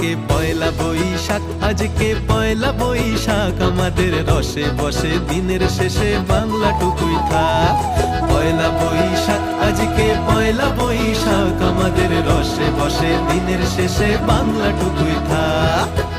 আজকে পয়লা বৈশাখ, আজকে পয়লা বৈশাখ, আমাদের রসে বসে দিনের শেষে বাংলাটুকুই থাক। পয়লা বৈশাখ, আজকে পয়লা বৈশাখ, আমাদের রসে বসে দিনের শেষে বাংলাটুকুই থাক।